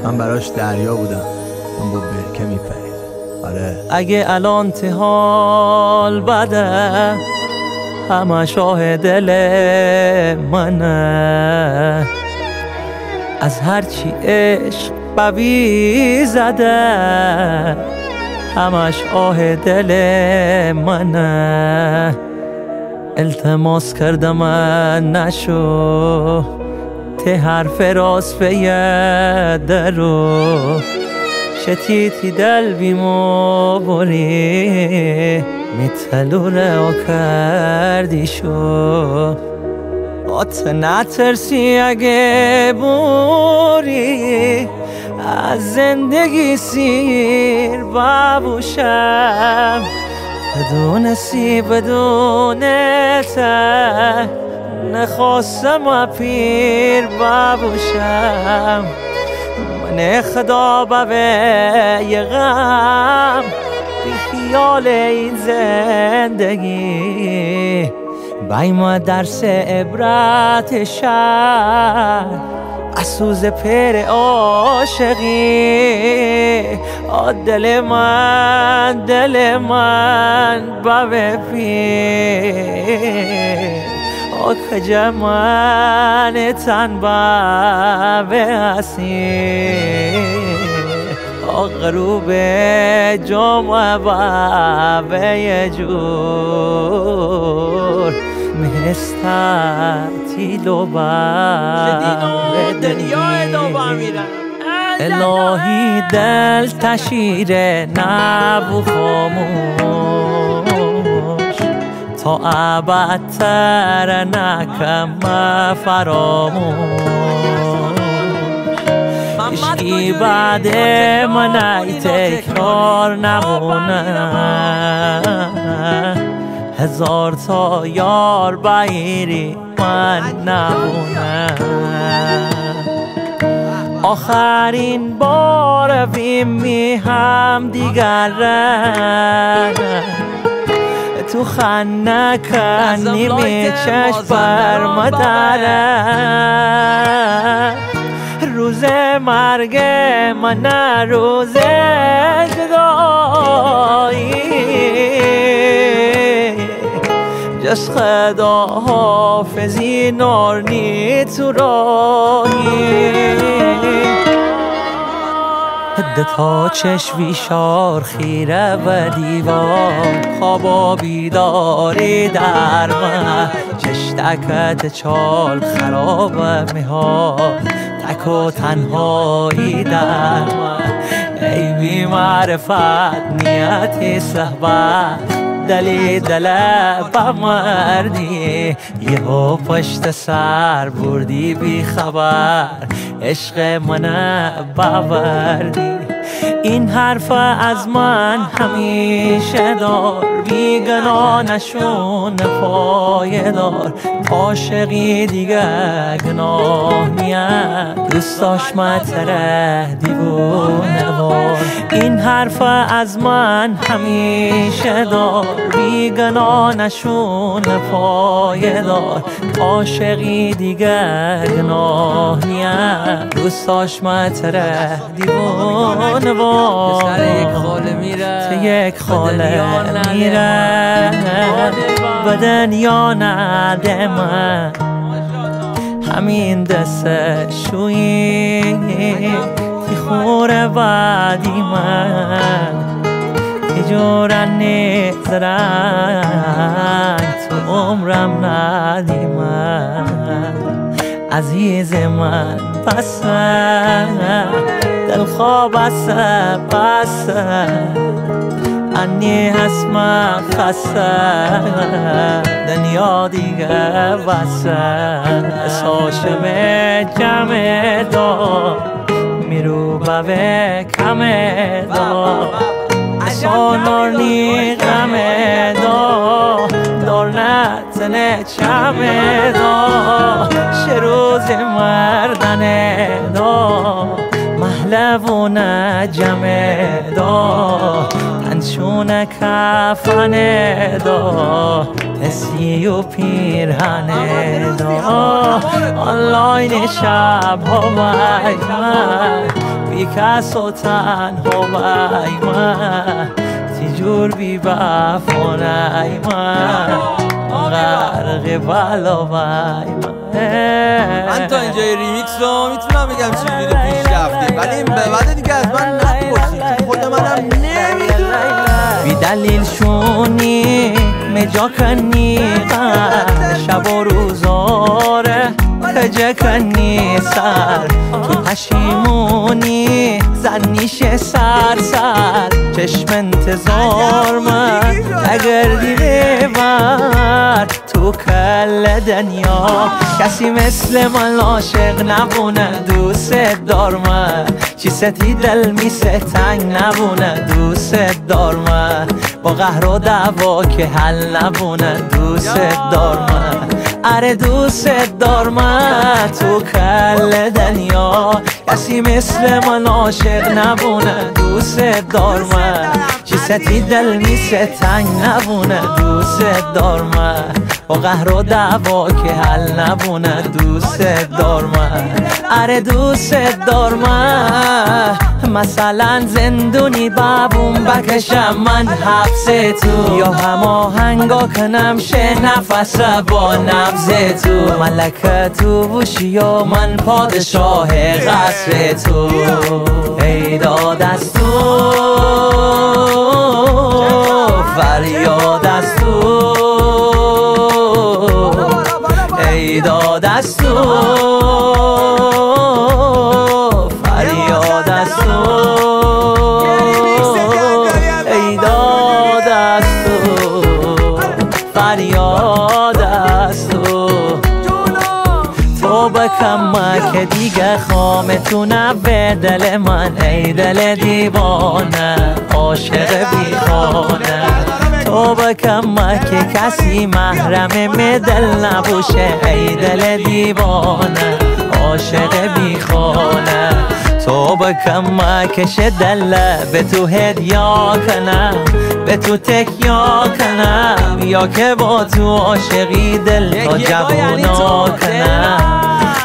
من براش دریا بودم، من با برکه میپرید. آره اگه الان تحال بده همه شاه دل منه، از هرچی عشق بوی زده همش آه دل منه. التماس کردم من نشو ته حرف راست درو شتیتی دل بیمو بوری میتلو رو کردی شو آت نترسی اگه بوری از زندگی سیر ببوشم بدونستی بدونته نخواستم پیر ببوشم من خدا به غم بی خیال این زندگی بایم درس عبرت شد از سوز پر عاشقی دل من بابه پیر کجا من تن بابه هستی غروب جمعه بابه جور مستطیل و بابه الهی دل تشیر نبو خاموش تا ابد تر نکم فراموش عشقی بعد من ای تکرار نمونه هزار تا یار بایری من نمونه آخرین بار می هم دیگر تو خنه کنی می چشم بر مدره روز مرگ من روز جدایی جس خدا حافظی نارنی تو راهی حد تا چشوی شار خیره و دیوار خواب بیداری در من چشتکت چال خراب میهار تک و تنهایی در من ای بی معرفت نیتی صحبت دلی بمردی یهو پشت سر بردی بی خبر عشق من باوردی این حرف از من همیشه دار بیگناه نشون پایدار عاشقی دیگه گناه نیست دوست داشت متره دیوونه وار این حرف از من همیشه دار بیگناه نشون پایدار عاشقی دیگه گناه نیست دوست داشت متره دیوونه وار سر یک خاله میره تو یک خاله میره به دنیا نده من همین دست شویی که خوره بعدی من که جورنی زرنگ تو عمرم ندی من عزیز من بسه دلخواه بسه انی هسم خسته دنیا دیگه بسه ساشم جمع دار میرو به کم دار سانار نی غم دار نتنه چم دار شروز مردن دار محلبون جمع دار تنشون کفن دار تسی و پیرهن دار آنلاین شب ها من بی کس و تنها وای من تیجور بی بفانه ای من غرق بلا وای من تا اینجای ریمیکس رو میتونم بگم چجوری پیش رفتی، ولی این به بعد دیگه از من نپرسی، خود منم نمیدونم. بی دلیل شونی مجا کنی شب و روزاره کجا کنی سر تو پشیمونی زنیش سر چشم انتظار من اگر دیده بر تو کل دنیا کسی مثل من عاشق نبونه دوست دار من چی ستی دل میسه تنگ نبونه دوست دار من با قهر و دعوا که حل نبونه دوست دار من اره دوست دار من تو کل دنیا کسی مثل من عاشق نبونه دوست دار من چی ستی دل میسه تنگ نبونه دوست دار من با قهر و دعوا که حل نبونه دوست دار من اره دوست دار من مثلا زندونی بابون بکشم من حبس تو یا هماهنگا کنم شه نفس با نبض تو ملکه تو بوشی یا من پادشاه قصر تو ای داد از تو فریاد از تو ای داد از تو فریاد از تو ای داد از تو فریاد از تو تو بکم که دیگه خامتونه به دل من ای دل دیوانه عاشق بیخانه تو بکم که کسی محرم دل نبوشه ای دل دیوانه عاشق بیخانه تو بکم که دل به تو هدیا کنم به تو تکیا کنم یا که با تو عاشقی دل تا جوانا کنم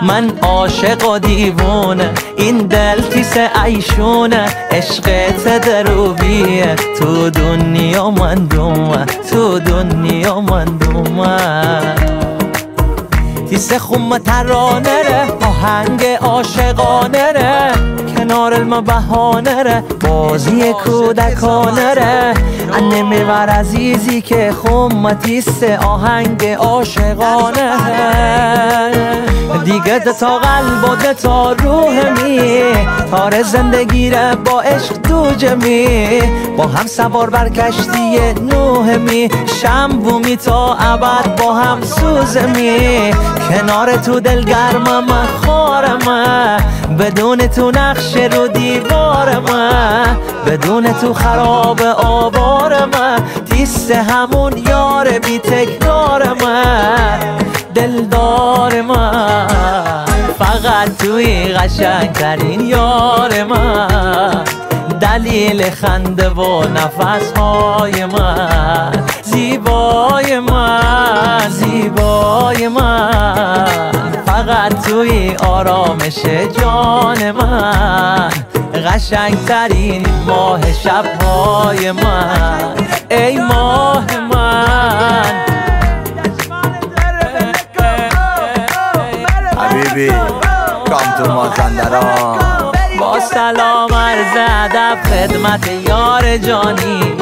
من عاشق و دیوونه این دل تیس ایشونه عشقت دروبیه تو دنیا من دومه تو دنیا من دومه تیس خم ترانه ره آهنگ عاشقانه ره کنار علم بهانه ره بازی کودکانه ره انه میور عزیزی که خم تیس آهنگ عاشقانه ره دیگه تا قلب و تا روح می تار زندگی را با عشق دوجه می با هم سوار بر کشتی نوح می شنبومی تا ابد با هم سوز می کنار تو دلگرمم خارم بدون تو نقش رو دیوارم بدون تو خراب آوارم تیست همون یار بی تکرارم دلدار من فقط توی قشنگترین یار من دلیل خنده و نفسهای من زیبای من زیبای من فقط توی آرامش جان من قشنگترین ماه شبهای من ای ماه من حبیبی کام تو مازندران با سلام عرض ادب خدمت یار جانی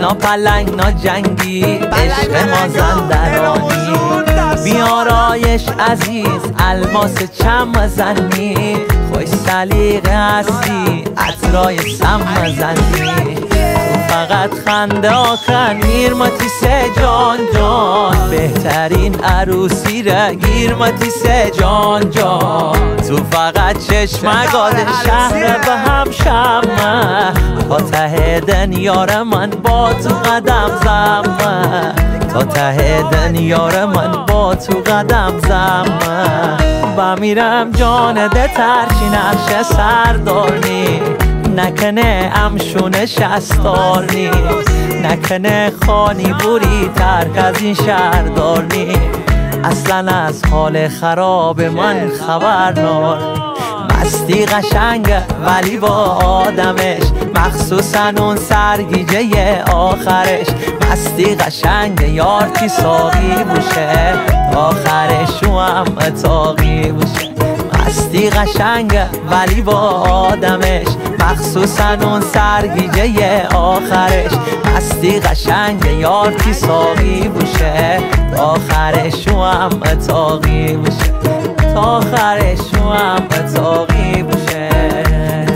ناپلنگ ناجنگی عشق مازندرانی بیارایش عزیز الماس چم زنی خوش سلیقه هستی عطرای سم زنی تو فقط خنده آکن میرمتی سه جان جان بهترین عروسی را گیرمتی سه جان جان تو فقط چشمگاد شهر به هم شمه تا ته دنیار من با تو قدم زمه تا ته دنیار من با تو قدم زمه بمیرم جان ده ترچی نقش سردارنی نکنه امشون شستارنی نکنه خانی بوری ترک از این شهردارنی اصلا از حال خراب من خبر نار مستی قشنگه ولی با آدمش، مخصوصا اون سرگیجه آخرش. مستی قشنگه یار کی ساقی بوشه، آخرش او هم اتاقی بوشه. مستی قشنگه ولی با آدمش، مخصوصا اون سرگیجه آخرش. مستی قشنگه یار کی ساقی بوشه، آخرش او هم اتاقی بوشه، آخرش او هم اتاقی بوشه.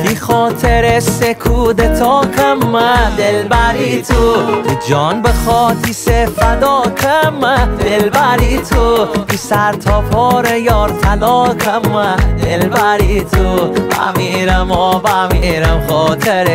بی خاطر سکوت تا کم دل بری تو، جان به خاطیس فدا کم دل بری تو. بی سر تا پاره یار طلا کم دل بری تو. بمیرم و بمیرم خاطر